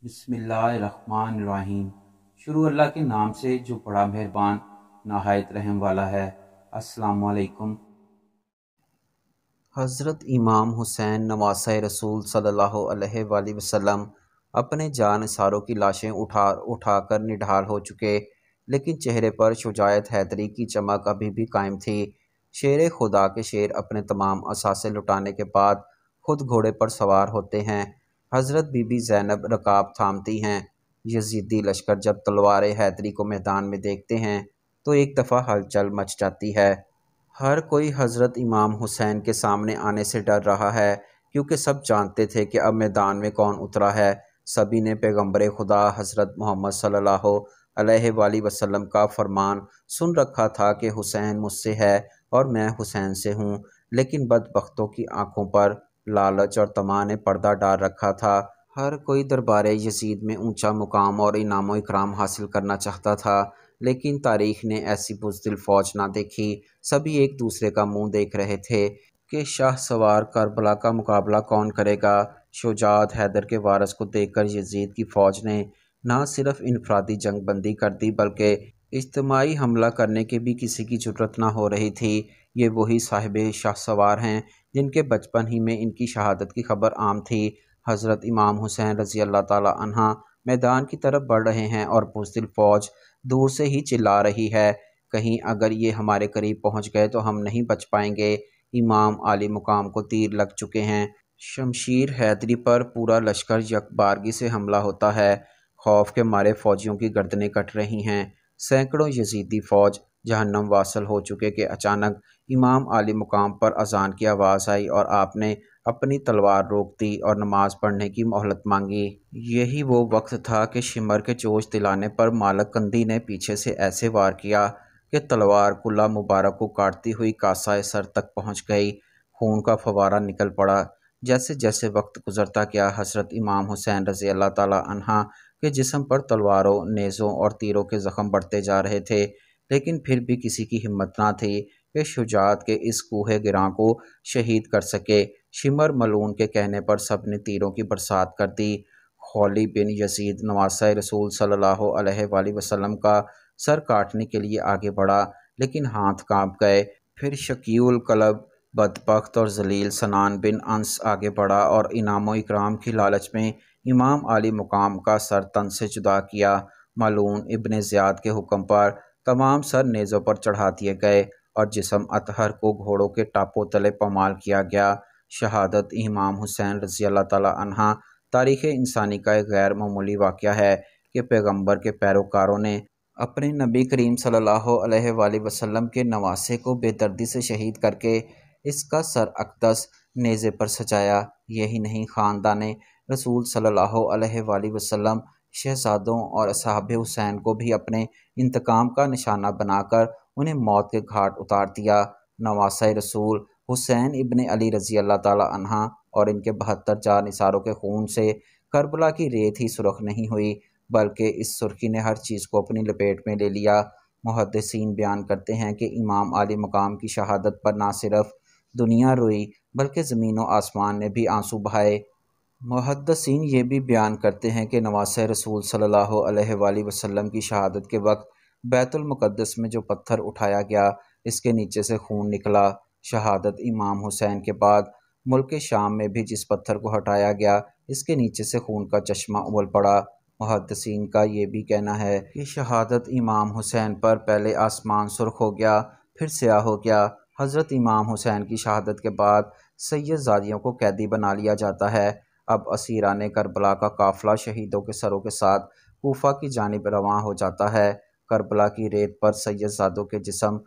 بسم اللہ الرحمن الرحیم۔ شروع اللہ کے نام سے جو بڑا مہربان نہایت رحم والا ہے۔ السلام علیکم۔ حضرت امام حسین نواسہ رسول صلی اللہ علیہ وآلہ وسلم اپنے جانثاروں کی لاشیں اٹھا کر نڈھال ہو چکے، لیکن چہرے پر شجاعت حیدری کی چمک ابھی بھی قائم تھی۔ شیر خدا کے شیر اپنے تمام اثاثے لٹانے کے بعد خود گھوڑے پر سوار ہوتے ہیں۔ حضرت بی بی زینب رکاب تھامتی ہیں۔ یزیدی لشکر جب تلوار حیدری کو میدان میں دیکھتے ہیں تو ایک دفعہ ہلچل مچ جاتی ہے۔ ہر کوئی حضرت امام حسین کے سامنے آنے سے ڈر رہا ہے، کیونکہ سب جانتے تھے کہ اب میدان میں کون اترا ہے۔ سبھی نے پیغمبر خدا حضرت محمد صلی اللہ علیہ وآلہ وسلم کا فرمان سن رکھا تھا کہ حسین مجھ سے ہے اور میں حسین سے ہوں، لیکن بدبختوں کی آنکھوں پر لالچ اور طمع نے پردہ ڈال رکھا تھا۔ ہر کوئی دربار یزید میں اونچا مقام اور انعام و اکرام حاصل کرنا چاہتا تھا، لیکن تاریخ نے ایسی بزدل فوج نہ دیکھی۔ سبھی ایک دوسرے کا منہ دیکھ رہے تھے کہ شاہ سوار کربلا کا مقابلہ کون کرے گا۔ شجاعت حیدر کے وارث کو دیکھ کر یزید کی فوج نے نہ صرف انفرادی جنگ بندی کر دی بلکہ اجتماعی حملہ کرنے کی بھی کسی کی جرأت نہ ہو رہی تھی۔ یہ وہی صاحب شاہ سوار ہیں جن کے بچپن ہی میں ان کی شہادت کی خبر عام تھی۔ حضرت امام حسین رضی اللہ تعالی عنہ میدان کی طرف بڑھ رہے ہیں اور بزدل فوج دور سے ہی چلا رہی ہے، کہیں اگر یہ ہمارے قریب پہنچ گئے تو ہم نہیں بچ پائیں گے۔ امام عالی مقام کو تیر لگ چکے ہیں۔ شمشیر حیدری پر پورا لشکر یکبارگی سے حملہ ہوتا ہے۔ خوف کے مارے فوجیوں کی گردنیں کٹ رہی ہیں۔ سینکڑوں یزیدی فوج جہنم واصل ہو چکے کہ اچانک امام عالی مقام پر اذان کی آواز آئی اور آپ نے اپنی تلوار روک دی اور نماز پڑھنے کی مہلت مانگی۔ یہی وہ وقت تھا کہ شمر کے چوج دلانے پر مالک کندی نے پیچھے سے ایسے وار کیا کہ تلوار کلہ مبارک کو کاٹتی ہوئی کاسہ سر تک پہنچ گئی۔ خون کا فوارہ نکل پڑا۔ جیسے جیسے وقت گزرتا گیا، حضرت امام حسین رضی اللہ تعالی عنہ کے جسم پر تلواروں، نیزوں اور تیروں کے زخم بڑھتے جا رہے تھے، لیکن پھر بھی کسی کی ہمت نہ تھی کہ شجاعت کے اس کوہ گراں کو شہید کر سکے۔ شمر ملعون کے کہنے پر سب نے تیروں کی برسات کر دی۔ خولی بن یزید نواسہ رسول صلی اللہ علیہ وآلہ وسلم کا سر کاٹنے کے لیے آگے بڑھا، لیکن ہاتھ کانپ گئے۔ پھر شقیع القلب، بدبخت اور ذلیل سنان بن انس آگے بڑھا اور انعام و اکرام کی لالچ میں امام عالی مقام کا سر تن سے جدا کیا۔ ملعون ابن زیاد کے حکم پر تمام سر نیزوں پر چڑھا دیے گئے اور جسم اطہر کو گھوڑوں کے ٹاپوں تلے پامال کیا گیا۔ شہادت امام حسین رضی اللہ تعالی عنہ تاریخ انسانی کا ایک غیر معمولی واقعہ ہے کہ پیغمبر کے پیروکاروں نے اپنے نبی کریم صلی اللہ علیہ وآلہ وسلم کے نواسے کو بے دردی سے شہید کر کے اس کا سر اقدس نیزے پر سجایا۔ یہی نہیں، خاندان رسول صلی اللہ علیہ وآلہ وسلم شہزادوں اور اصحاب حسین کو بھی اپنے انتقام کا نشانہ بنا کر انہیں موت کے گھاٹ اتار دیا۔ نواسہ رسول حسین ابن علی رضی اللہ تعالی عنہ اور ان کے 72 جانثاروں کے خون سے کربلا کی ریت ہی سرخ نہیں ہوئی، بلکہ اس سرخی نے ہر چیز کو اپنی لپیٹ میں لے لیا۔ محدثین بیان کرتے ہیں کہ امام عالی مقام کی شہادت پر نہ صرف دنیا روئی بلکہ زمین و آسمان نے بھی آنسو بہائے۔ محدثین یہ بھی بیان کرتے ہیں کہ نواسہ رسول صلی اللہ علیہ وآلہ وسلم کی شہادت کے وقت بیت المقدس میں جو پتھر اٹھایا گیا، اس کے نیچے سے خون نکلا۔ شہادت امام حسین کے بعد ملک شام میں بھی جس پتھر کو ہٹایا گیا، اس کے نیچے سے خون کا چشمہ ابل پڑا۔ محدثین کا یہ بھی کہنا ہے کہ شہادت امام حسین پر پہلے آسمان سرخ ہو گیا، پھر سیاہ ہو گیا۔ حضرت امام حسین کی شہادت کے بعد سید زادیوں کو قیدی بنا لیا جاتا ہے۔ اب اسیران کربلا کا قافلہ شہیدوں کے سروں کے ساتھ کوفہ کی جانب رواں ہو جاتا ہے۔ کربلا کی ریت پر سید زادوں کے جسم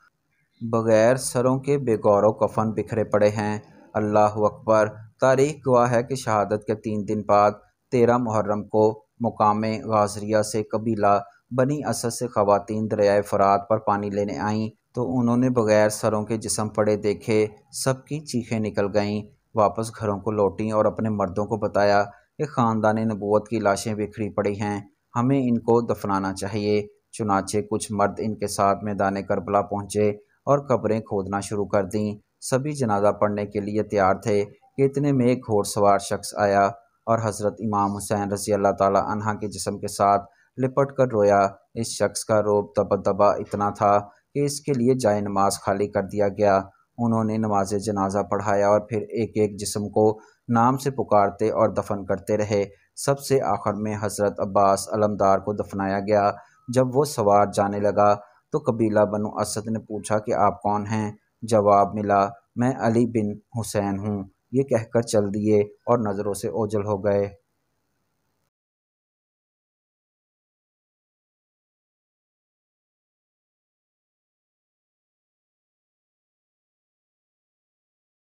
بغیر سروں کے بے گور و کفن بکھرے پڑے ہیں۔ اللہ اکبر! تاریخ گواہ ہے کہ شہادت کے 3 دن بعد 13 محرم کو مقام غازریہ سے قبیلہ بنی اسد سے خواتین دریائے فرات پر پانی لینے آئیں تو انہوں نے بغیر سروں کے جسم پڑے دیکھے۔ سب کی چیخیں نکل گئیں، واپس گھروں کو لوٹیں اور اپنے مردوں کو بتایا کہ خاندان نبوت کی لاشیں بکھری پڑی ہیں، ہمیں ان کو دفنانا چاہیے۔ چنانچہ کچھ مرد ان کے ساتھ میدان کربلا پہنچے اور قبریں کھودنا شروع کر دیں۔ سبھی جنازہ پڑھنے کے لیے تیار تھے کہ اتنے میں ایک گھوڑ سوار شخص آیا اور حضرت امام حسین رضی اللہ تعالی عنہ کے جسم کے ساتھ لپٹ کر رویا۔ اس شخص کا روب دبدبا اتنا تھا کہ اس کے لیے جائے نماز خالی کر دیا گیا۔ انہوں نے نماز جنازہ پڑھایا اور پھر ایک ایک جسم کو نام سے پکارتے اور دفن کرتے رہے۔ سب سے آخر میں حضرت عباس علمدار کو دفنایا گیا۔ جب وہ سوار جانے لگا تو قبیلہ بنو اسد نے پوچھا کہ آپ کون ہیں؟ جواب ملا، میں علی بن حسین ہوں۔ یہ کہہ کر چل دیے اور نظروں سے اوجھل ہو گئے۔